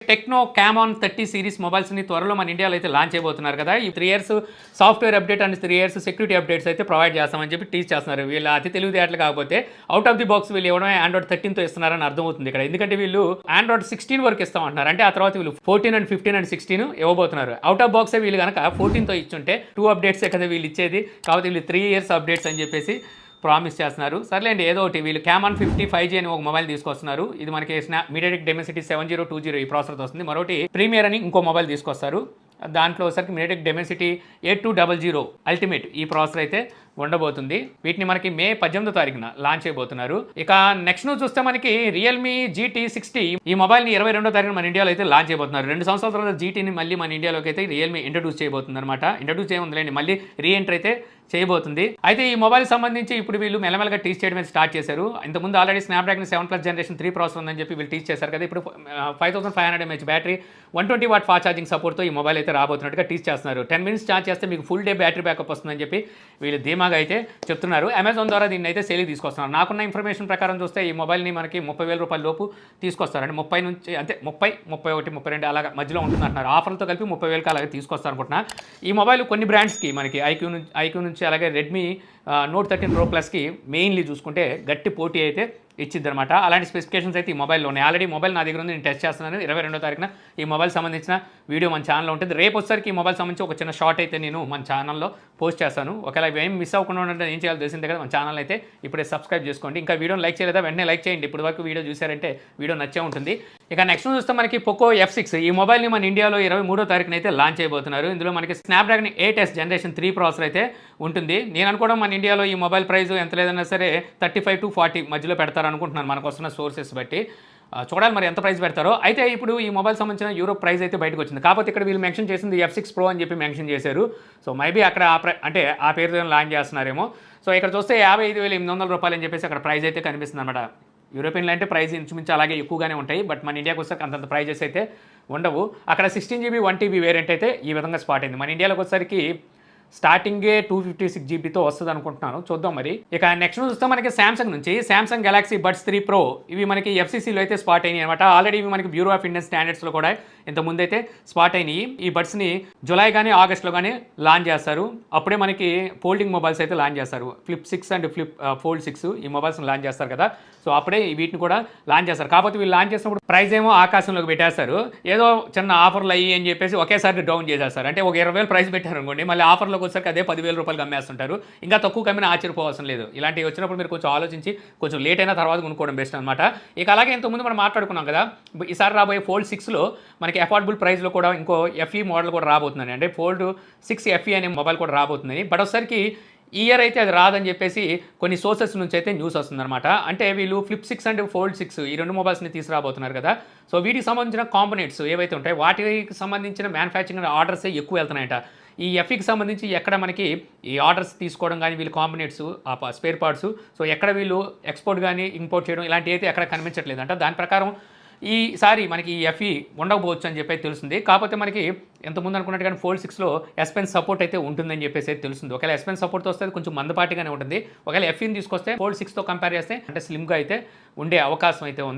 Techno క్యామాన్ 30 series మొబైల్స్ని త్వరలో మన ఇండియాలో అయితే లాంచ్ అయిపోతున్నారు కదా. ఈ 3 years software update and 3 years security updates అయితే ప్రొవైడ్ చేస్తామని చెప్పి టీచ్ చేస్తున్నారు. వీళ్ళు అతి తెలివితేటలు కాకపోతే అవుట్ ఆఫ్ ది బాక్స్ వీళ్ళు ఇవ్వడమే ఆండ్రాయిడ్ 13తో ఇస్తున్నారని అర్థమవుతుంది ఇక్కడ. ఎందుకంటే వీళ్ళు ఆండ్రాయిడ్ 16 వరకు ఇస్తామంటున్నారు. అంటే ఆ తర్వాత వీళ్ళు 14 అండ్ 15 అండ్ 16 ఇవ్వబోతున్నారు. అవుట్ ఆఫ్ బాక్సే వీళ్ళు కనుక 14తో ఇచ్చుంటే 2 అప్డేట్సే కదా వీళ్ళు ఇచ్చేది. కాబట్టి వీళ్ళు 3 ఇయర్స్ అప్డేట్స్ అని చెప్పేసి ప్రామిస్ చేస్తున్నారు. సర్లేండి, ఏదో ఒకటి వీళ్ళు క్యామాన్ 50 5G అని ఒక మొబైల్ తీసుకొస్తున్నారు. ఇది మనకి మీడియాటెక్ డెమెన్సిటీ 7020 ఈ ప్రాసెసర్తో వస్తుంది. మరొకటి ప్రీమియర్ అని ఇంకో మొబైల్ తీసుకొస్తారు. దాంట్లో వచ్చరికి మీడియాటెక్ డెమెన్సిటీ 8200 అల్టిమేట్ ఈ ప్రాసెసర్ అయితే ఉండబోతుంది. వీటిని మనకి మే 18వ తారీఖున లాంచ్ చేయబోతున్నారు. ఇక నెక్స్ట్ న్యూస్ చూస్తే మనకి రియల్మీ GT60 ఈ మొబైల్ని 22వ తారీఖున మన ఇండియాలో అయితే లాంచ్ చేయబోతున్నారు. 2 సంవత్సరాల తర్వాత GTని మళ్ళీ మన ఇండియాలోకి అయితే రియల్మీ ఇంట్రడ్యూస్ చేయబోతుంది అనమాట. ఇంట్రడ్యూస్ చేయముందులేండి, మళ్ళీ రీఎంటర్ అయితే చేయబోతుంది. అయితే ఈ మొబైల్ సంబంధించి ఇప్పుడు వీళ్ళు మెల్లమెల్లగా టీచ్ చేయడం స్టార్ట్ చేశారు. ఇంతకుముందు ఆల్రెడీ స్నాప్డ్రాగన్ 7+ జనరేషన్ 3 ప్రాసెసర్ ఉందని చెప్పి వీళ్ళు టీచ్ చేశారు కదా. ఇప్పుడు 5500 mAh battery 120 watt fast charging సపోర్ట్తో ఈ మొబైల్ అయితే రాబోతున్నట్టుగా టీచ్ చేస్తున్నారు. 10 మినిట్స్ ఛార్జ్ చేస్తే మీకు ఫుల్ డే బ్యాటరీ బ్యాకప్ వస్తుందని చెప్పి వీళ్ళు ధీమాగా అయితే చెప్తున్నారు. అమెజాన్ ద్వారా దీన్ని అయితే సేల్కి తీసుకొస్తున్నారు. నాకున్న ఇన్ఫర్మేషన్ ప్రకారం చూస్తే ఈ మొబైల్ని మనకి 30,000 రూపాయల లోపు తీసుకొస్తారు. అంటే 30 నుంచి అంటే 30, 31, 32 అలాగా మధ్యలో ఉంటుందంటున్నారు. ఆఫర్లతో కలిపి 30,000కి అలాగే తీసుకొస్తారు అనుకుంటున్నా. ఈ మొబైల్ కొన్ని బ్రాండ్స్కి మనకి ఐక్యూ నుంచి అలాగే రెడ్మీ Note 13 Pro Plusకి మెయిన్లీ చూసుకుంటే గట్టి పోటీ అయితే ఇచ్చిద్దనమాట. అలాంటి స్పెసిఫికేషన్స్ అయితే ఈ మొబైల్లో ఉన్నాయి. ఆల్రెడీ మొబైల్ నా దగ్గర ఉంది, నేను టెస్ట్ చేస్తున్నాను. 22వ తారీఖున ఈ మొబైల్ సంబంధించిన వీడియో మన ఛానల్లో ఉంటుంది. రేపు వచ్చేసరికి ఈ మొబైల్ సంబంధించి ఒక చిన్న షార్ట్ అయితే నేను మన ఛానల్లో పోస్ట్ చేస్తాను. ఒకవేళ ఏం మిస్ అవ్వకుండా ఉంటే ఏం చేయాలో తెలిసిందే కదా. మన ఛానల్ అయితే ఇప్పుడే సబ్స్క్రైబ్ చేసుకోండి. ఇంకా వీడియోని లైక్ చేయలేదా వెంటనే లైక్ చేయండి. ఇప్పుడు వరకు వీడియో చూసారంటే వీడియో నచ్చే ఉంటుంది. ఇక నెక్స్ట్ చూస్తే మనకి పోకో F6 ఈ మొబైల్ని మన ఇండియాలో 23వ తారీఖున అయితే లాంచ్ చేయబోతున్నారు. ఇందులో మనకి స్నాప్డ్రాగన్ 8S జనరేషన్ 3 ప్రాసెసర్ అయితే ఉంటుంది. నేను అనుకోవడం మన ఇండియాలో ఈ మొబైల్ ప్రైస్ ఎంత లేదన్నా సరే 35 to 40 మధ్యలో పెడతారు అనుకుంటున్నాను మనకు వస్తున్న సోర్సెస్ బట్టి. చూడాలి మరి ఎంత ప్రైస్ పెడతారో. అయితే ఇప్పుడు ఈ మొబైల్ సంబంధించిన యూరోప్ ప్రైస్ అయితే బయటకు వచ్చింది. కాకపోతే ఇక్కడ వీళ్ళు మెన్షన్ చేసింది F6 Pro అని చెప్పి మెన్షన్ చేశారు. సో మేబీ అక్కడ అంటే ఆ పేరుతో లాంచ్ చేస్తున్నారేమో. సో ఇక్కడ చూస్తే 55,800 రూపాయలు అని చెప్పేసి అక్కడ ప్రైస్ అయితే కనిపిస్తుంది అనమాట. యూరోపియన్లో అంటే ప్రైస్ ఇంచుమించు అలాగే ఎక్కువగానే ఉంటాయి. బట్ మన ఇండియాకి వస్తే అంతంత ప్రైజెస్ అయితే ఉండవు. అక్కడ 16GB 1TB వేరియంట్ అయితే ఈ విధంగా స్పాట్ అయింది. మన ఇండియాలోకి వచ్చేసరికి స్టార్టింగే 256 జీబీతో వస్తుంది అనుకుంటున్నాను. చూద్దాం మరి. ఇక నెక్స్ట్ చూస్తే మనకి సామ్సంగ్ నుంచి సామ్సంగ్ గెలాక్సీ బడ్స్ 3 Pro ఇవి మనకి FCCలో అయితే స్పాట్ అయినాయి అనమాట. ఆల్రెడీ ఇవి మనకి బ్యూరో ఆఫ్ ఇండియన్ స్టాండర్డ్స్లో కూడా ఇంతకుముందు అయితే స్పాట్ అయినాయి. ఈ బడ్స్ని జులై కానీ ఆగస్ట్లో కానీ లాంచ్ చేస్తారు. అప్పుడే మనకి ఫోల్డింగ్ మొబైల్స్ అయితే లాంచ్ చేస్తారు. ఫ్లిప్ 6 అండ్ ఫోల్డ్ 6 ఈ మొబైల్స్ని లాంచ్ చేస్తారు కదా. సో అప్పుడే వీటిని కూడా లాంచ్ చేస్తారు. కాకపోతే వీళ్ళు లాంచ్ చేసినప్పుడు ప్రైస్ ఏమో ఆకాశంలోకి పెట్టేస్తారు. ఏదో చిన్న ఆఫర్లు అయ్యి అని చెప్పేసి ఒకేసారి డౌన్ చేసేస్తారు. అంటే ఒక 20,000 ప్రైస్ పెట్టారు అనుకోండి, మళ్ళీ ఆఫర్లోకి వచ్చేసరికి అదే 10,000 రూపాయలు అమ్మేస్తుంటారు. ఇంకా తక్కువ కమ్మినా ఆశ్చర్యపోవాల్సిన లేదు. ఇలాంటివి వచ్చినప్పుడు మీరు కొంచెం ఆలోచించి కొంచెం లేట్ అయినా తర్వాత కొనుక్కోవడం బెస్ట్ అనమాట. ఇక అలాగే ఇంతకుముందు మనం మాట్లాడుకున్నాం కదా, ఈసారి రాబోయే ఫోల్డ్ 6లో మనకి అఫోర్డబుల్ ప్రైస్లో కూడా ఇంకో FE మోడల్ కూడా రాబోతుందని, అంటే ఫోల్డ్ 6 FE అనే మొబైల్ కూడా రాబోతుంది. బట్ ఒకసారికి ఈ ఇయర్ అయితే అది రాదని చెప్పేసి కొన్ని సోర్సెస్ నుంచి అయితే న్యూస్ వస్తుందన్నమాట. అంటే వీళ్ళు ఫ్లిప్ 6 అండ్ ఫోల్డ్ 6 ఈ 2 మొబైల్స్ని తీసుకురాబోతున్నారు కదా. సో వీటికి సంబంధించిన కాంపోనెంట్స్ ఏవైతే ఉంటాయో వాటికి సంబంధించిన మ్యానుఫ్యాక్చరింగ్ ఆర్డర్స్ ఎక్కువ వెళ్తున్నాయట. ఈ FEకి సంబంధించి ఎక్కడ మనకి ఈ ఆర్డర్స్ తీసుకోవడం కానీ వీళ్ళు కాంపోనెంట్స్ స్పేర్ పార్ట్స్ సో ఎక్కడ వీళ్ళు ఎక్స్పోర్ట్ కానీ ఇంపోర్ట్ చేయడం ఇలాంటివి అయితే ఎక్కడ కనిపించట్లేదంట. దాని ప్రకారం ఈసారి మనకి ఈ FE ఉండకపోవచ్చు అని చెప్పి తెలుస్తుంది. కాకపోతే మనకి ఎంతముందు అనుకున్నట్టు కానీ ఫోల్డ్ 6లో S Pen సపోర్ట్ అయితే ఉంటుందని చెప్పేసి అయితే తెలుస్తుంది. ఒకవేళ S Pen సపోర్ట్తో వస్తే కొంచెం మందపాటిగానే ఉంటుంది. ఒకవేళ FEని తీసుకొస్తే ఫోల్డ్ 6తో కంపేర్ చేస్తే అంటే స్లిమ్గా అయితే ఉండే అవకాశం అయితే ఉంది.